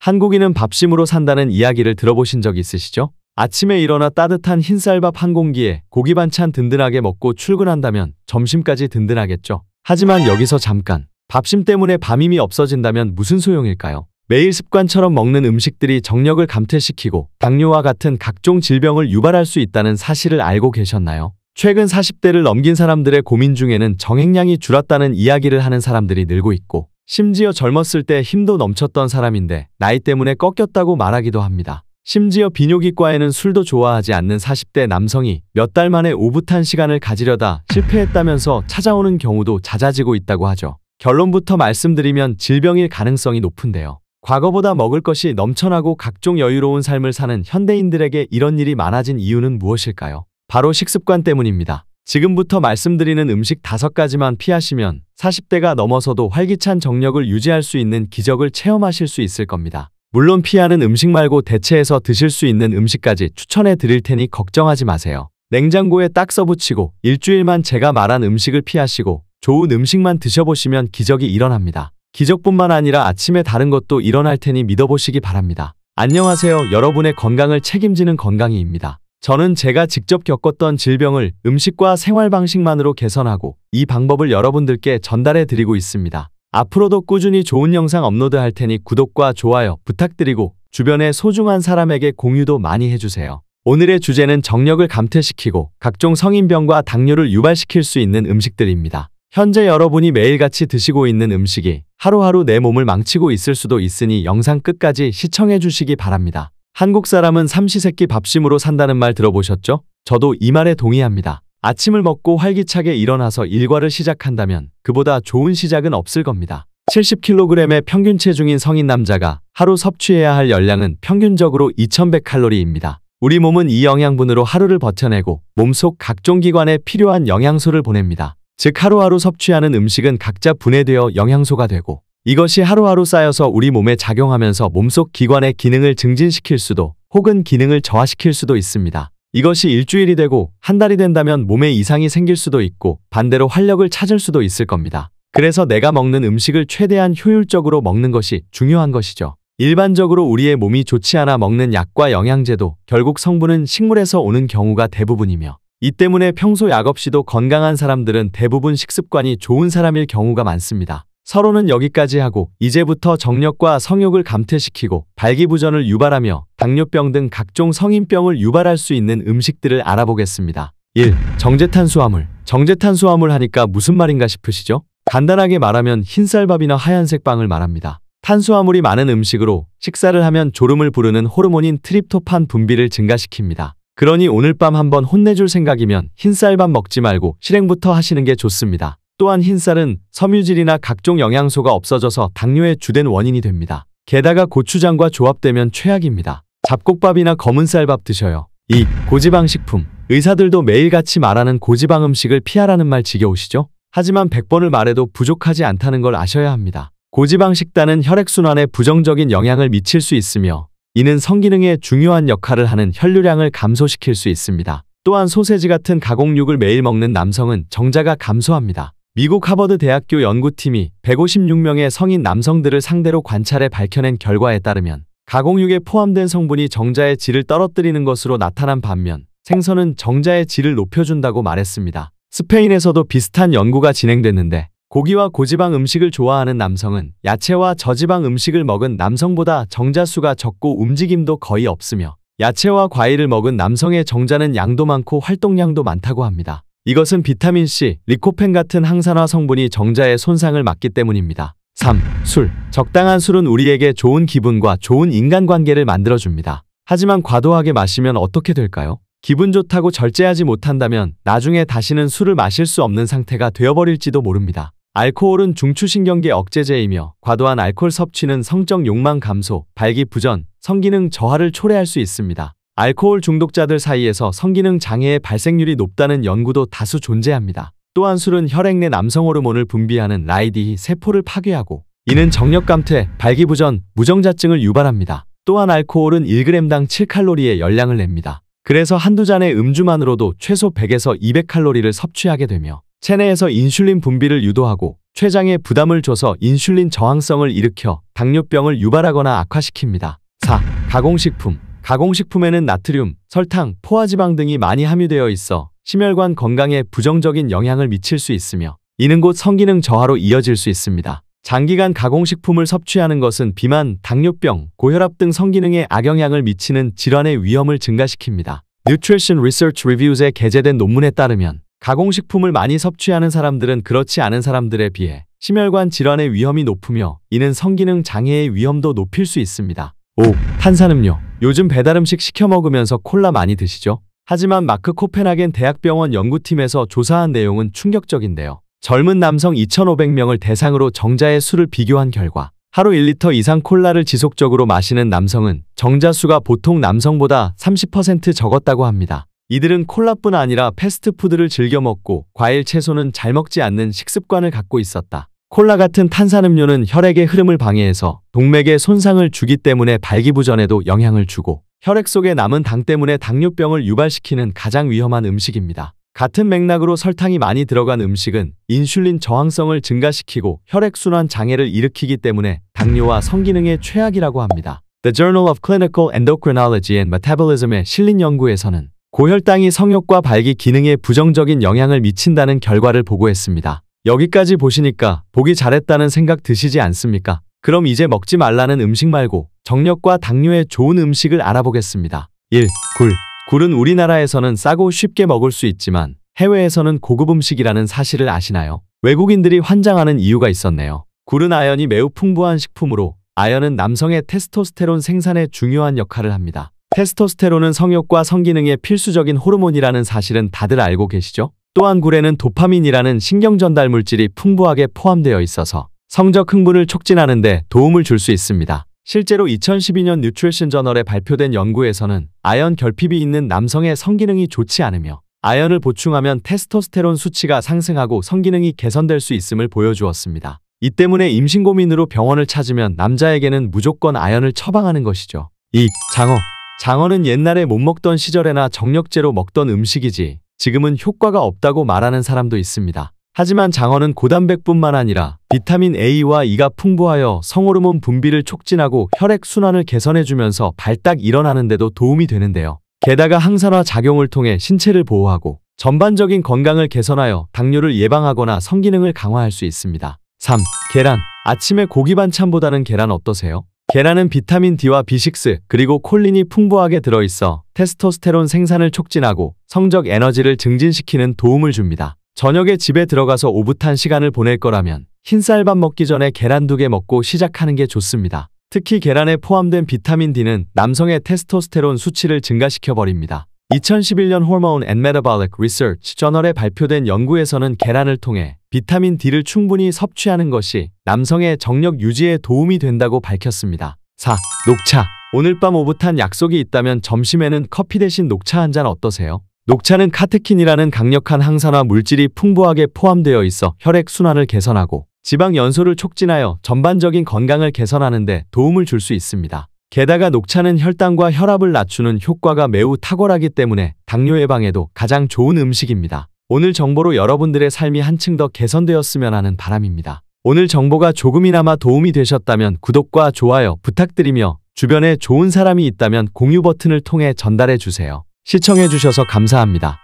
한국인은 밥심으로 산다는 이야기를 들어보신 적 있으시죠? 아침에 일어나 따뜻한 흰쌀밥 한 공기에 고기 반찬 든든하게 먹고 출근한다면 점심까지 든든하겠죠. 하지만 여기서 잠깐, 밥심 때문에 밤힘이 없어진다면 무슨 소용일까요? 매일 습관처럼 먹는 음식들이 정력을 감퇴시키고 당뇨와 같은 각종 질병을 유발할 수 있다는 사실을 알고 계셨나요? 최근 40대를 넘긴 사람들의 고민 중에는 정행량이 줄었다는 이야기를 하는 사람들이 늘고 있고, 심지어 젊었을 때 힘도 넘쳤던 사람인데 나이 때문에 꺾였다고 말하기도 합니다. 심지어 비뇨기과에는 술도 좋아하지 않는 40대 남성이 몇 달 만에 오붓한 시간을 가지려다 실패했다면서 찾아오는 경우도 잦아지고 있다고 하죠. 결론부터 말씀드리면 질병일 가능성이 높은데요. 과거보다 먹을 것이 넘쳐나고 각종 여유로운 삶을 사는 현대인들에게 이런 일이 많아진 이유는 무엇일까요? 바로 식습관 때문입니다. 지금부터 말씀드리는 음식 5가지만 피하시면 40대가 넘어서도 활기찬 정력을 유지할 수 있는 기적을 체험하실 수 있을 겁니다. 물론 피하는 음식 말고 대체해서 드실 수 있는 음식까지 추천해 드릴 테니 걱정하지 마세요. 냉장고에 딱 써붙이고 일주일만 제가 말한 음식을 피하시고 좋은 음식만 드셔보시면 기적이 일어납니다. 기적뿐만 아니라 아침에 다른 것도 일어날 테니 믿어보시기 바랍니다. 안녕하세요. 여러분의 건강을 책임지는 건강이입니다. 저는 제가 직접 겪었던 질병을 음식과 생활 방식만으로 개선하고 이 방법을 여러분들께 전달해 드리고 있습니다. 앞으로도 꾸준히 좋은 영상 업로드할 테니 구독과 좋아요 부탁드리고 주변의 소중한 사람에게 공유도 많이 해주세요. 오늘의 주제는 정력을 감퇴시키고 각종 성인병과 당뇨를 유발시킬 수 있는 음식들입니다. 현재 여러분이 매일같이 드시고 있는 음식이 하루하루 내 몸을 망치고 있을 수도 있으니 영상 끝까지 시청해 주시기 바랍니다. 한국 사람은 삼시세끼 밥심으로 산다는 말 들어보셨죠? 저도 이 말에 동의합니다. 아침을 먹고 활기차게 일어나서 일과를 시작한다면 그보다 좋은 시작은 없을 겁니다. 70kg의 평균 체중인 성인 남자가 하루 섭취해야 할 열량은 평균적으로 2100칼로리입니다. 우리 몸은 이 영양분으로 하루를 버텨내고 몸속 각종 기관에 필요한 영양소를 보냅니다. 즉 하루하루 섭취하는 음식은 각자 분해되어 영양소가 되고 이것이 하루하루 쌓여서 우리 몸에 작용하면서 몸속 기관의 기능을 증진시킬 수도 혹은 기능을 저하시킬 수도 있습니다. 이것이 일주일이 되고 한 달이 된다면 몸에 이상이 생길 수도 있고 반대로 활력을 찾을 수도 있을 겁니다. 그래서 내가 먹는 음식을 최대한 효율적으로 먹는 것이 중요한 것이죠. 일반적으로 우리의 몸이 좋지 않아 먹는 약과 영양제도 결국 성분은 식물에서 오는 경우가 대부분이며 이 때문에 평소 약 없이도 건강한 사람들은 대부분 식습관이 좋은 사람일 경우가 많습니다. 서로는 여기까지 하고 이제부터 정력과 성욕을 감퇴시키고 발기부전을 유발하며 당뇨병 등 각종 성인병을 유발할 수 있는 음식들을 알아보겠습니다. 1. 정제탄수화물. 정제탄수화물 하니까 무슨 말인가 싶으시죠? 간단하게 말하면 흰쌀밥이나 하얀색 빵을 말합니다. 탄수화물이 많은 음식으로 식사를 하면 졸음을 부르는 호르몬인 트립토판 분비를 증가시킵니다. 그러니 오늘 밤 한번 혼내줄 생각이면 흰쌀밥 먹지 말고 실행부터 하시는 게 좋습니다. 또한 흰쌀은 섬유질이나 각종 영양소가 없어져서 당뇨의 주된 원인이 됩니다. 게다가 고추장과 조합되면 최악입니다. 잡곡밥이나 검은 쌀밥 드셔요. 2. 고지방 식품. 의사들도 매일같이 말하는 고지방 음식을 피하라는 말 지겨우시죠? 하지만 100번을 말해도 부족하지 않다는 걸 아셔야 합니다. 고지방 식단은 혈액순환에 부정적인 영향을 미칠 수 있으며 이는 성기능에 중요한 역할을 하는 혈류량을 감소시킬 수 있습니다. 또한 소세지 같은 가공육을 매일 먹는 남성은 정자가 감소합니다. 미국 하버드 대학교 연구팀이 156명의 성인 남성들을 상대로 관찰해 밝혀낸 결과에 따르면 가공육에 포함된 성분이 정자의 질을 떨어뜨리는 것으로 나타난 반면 생선은 정자의 질을 높여준다고 말했습니다. 스페인에서도 비슷한 연구가 진행됐는데 고기와 고지방 음식을 좋아하는 남성은 야채와 저지방 음식을 먹은 남성보다 정자수가 적고 움직임도 거의 없으며 야채와 과일을 먹은 남성의 정자는 양도 많고 활동량도 많다고 합니다. 이것은 비타민C, 리코펜 같은 항산화 성분이 정자의 손상을 막기 때문입니다. 3. 술. 적당한 술은 우리에게 좋은 기분과 좋은 인간관계를 만들어줍니다. 하지만 과도하게 마시면 어떻게 될까요? 기분 좋다고 절제하지 못한다면 나중에 다시는 술을 마실 수 없는 상태가 되어버릴지도 모릅니다. 알코올은 중추신경계 억제제이며 과도한 알코올 섭취는 성적 욕망 감소, 발기부전, 성기능 저하를 초래할 수 있습니다. 알코올 중독자들 사이에서 성기능 장애의 발생률이 높다는 연구도 다수 존재합니다. 또한 술은 혈액 내 남성 호르몬을 분비하는 라이디히 세포를 파괴하고 이는 정력 감퇴, 발기부전, 무정자증을 유발합니다. 또한 알코올은 1g당 7칼로리의 열량을 냅니다. 그래서 한두 잔의 음주만으로도 최소 100에서 200칼로리를 섭취하게 되며 체내에서 인슐린 분비를 유도하고 췌장에 부담을 줘서 인슐린 저항성을 일으켜 당뇨병을 유발하거나 악화시킵니다. 4. 가공식품. 가공식품에는 나트륨, 설탕, 포화지방 등이 많이 함유되어 있어 심혈관 건강에 부정적인 영향을 미칠 수 있으며 이는 곧 성기능 저하로 이어질 수 있습니다. 장기간 가공식품을 섭취하는 것은 비만, 당뇨병, 고혈압 등 성기능에 악영향을 미치는 질환의 위험을 증가시킵니다. Nutrition Research Reviews에 게재된 논문에 따르면 가공식품을 많이 섭취하는 사람들은 그렇지 않은 사람들에 비해 심혈관 질환의 위험이 높으며 이는 성기능 장애의 위험도 높일 수 있습니다. 5. 탄산음료. 요즘 배달음식 시켜 먹으면서 콜라 많이 드시죠? 하지만 마크 코펜하겐 대학병원 연구팀에서 조사한 내용은 충격적인데요. 젊은 남성 2,500명을 대상으로 정자의 수를 비교한 결과 하루 1리터 이상 콜라를 지속적으로 마시는 남성은 정자 수가 보통 남성보다 30% 적었다고 합니다. 이들은 콜라뿐 아니라 패스트푸드를 즐겨 먹고 과일, 채소는 잘 먹지 않는 식습관을 갖고 있었다. 콜라 같은 탄산음료는 혈액의 흐름을 방해해서 동맥에 손상을 주기 때문에 발기부전에도 영향을 주고 혈액 속에 남은 당 때문에 당뇨병을 유발시키는 가장 위험한 음식입니다. 같은 맥락으로 설탕이 많이 들어간 음식은 인슐린 저항성을 증가시키고 혈액순환 장애를 일으키기 때문에 당뇨와 성기능의 최악이라고 합니다. The Journal of Clinical Endocrinology and Metabolism에 실린 연구에서는 고혈당이 성욕과 발기 기능에 부정적인 영향을 미친다는 결과를 보고했습니다. 여기까지 보시니까 보기 잘했다는 생각 드시지 않습니까? 그럼 이제 먹지 말라는 음식 말고 정력과 당뇨에 좋은 음식을 알아보겠습니다. 1. 굴. 굴은 우리나라에서는 싸고 쉽게 먹을 수 있지만 해외에서는 고급 음식이라는 사실을 아시나요? 외국인들이 환장하는 이유가 있었네요. 굴은 아연이 매우 풍부한 식품으로 아연은 남성의 테스토스테론 생산에 중요한 역할을 합니다. 테스토스테론은 성욕과 성기능에 필수적인 호르몬이라는 사실은 다들 알고 계시죠? 또한 굴에는 도파민이라는 신경전달 물질이 풍부하게 포함되어 있어서 성적 흥분을 촉진하는 데 도움을 줄 수 있습니다. 실제로 2012년 뉴트리션 저널에 발표된 연구에서는 아연 결핍이 있는 남성의 성기능이 좋지 않으며 아연을 보충하면 테스토스테론 수치가 상승하고 성기능이 개선될 수 있음을 보여주었습니다. 이 때문에 임신 고민으로 병원을 찾으면 남자에게는 무조건 아연을 처방하는 것이죠. 2. 장어. 장어는 옛날에 못 먹던 시절에나 정력제로 먹던 음식이지 지금은 효과가 없다고 말하는 사람도 있습니다. 하지만 장어는 고단백뿐만 아니라 비타민 A와 E가 풍부하여 성호르몬 분비를 촉진하고 혈액 순환을 개선해주면서 발딱 일어나는 데도 도움이 되는데요. 게다가 항산화 작용을 통해 신체를 보호하고 전반적인 건강을 개선하여 당뇨를 예방하거나 성기능을 강화할 수 있습니다. 3. 계란. 아침에 고기 반찬보다는 계란 어떠세요? 계란은 비타민 D와 B6 그리고 콜린이 풍부하게 들어있어 테스토스테론 생산을 촉진하고 성적 에너지를 증진시키는 도움을 줍니다. 저녁에 집에 들어가서 오붓한 시간을 보낼 거라면 흰쌀밥 먹기 전에 계란 2개 먹고 시작하는 게 좋습니다. 특히 계란에 포함된 비타민 D는 남성의 테스토스테론 수치를 증가시켜버립니다. 2011년 Hormone and Metabolic Research 저널에 발표된 연구에서는 계란을 통해 비타민 D를 충분히 섭취하는 것이 남성의 정력 유지에 도움이 된다고 밝혔습니다. 4. 녹차. 오늘 밤 오붓한 약속이 있다면 점심에는 커피 대신 녹차 한 잔 어떠세요? 녹차는 카테킨이라는 강력한 항산화 물질이 풍부하게 포함되어 있어 혈액 순환을 개선하고 지방 연소를 촉진하여 전반적인 건강을 개선하는 데 도움을 줄 수 있습니다. 게다가 녹차는 혈당과 혈압을 낮추는 효과가 매우 탁월하기 때문에 당뇨 예방에도 가장 좋은 음식입니다. 오늘 정보로 여러분들의 삶이 한층 더 개선되었으면 하는 바람입니다. 오늘 정보가 조금이나마 도움이 되셨다면 구독과 좋아요 부탁드리며 주변에 좋은 사람이 있다면 공유 버튼을 통해 전달해 주세요. 시청해 주셔서 감사합니다.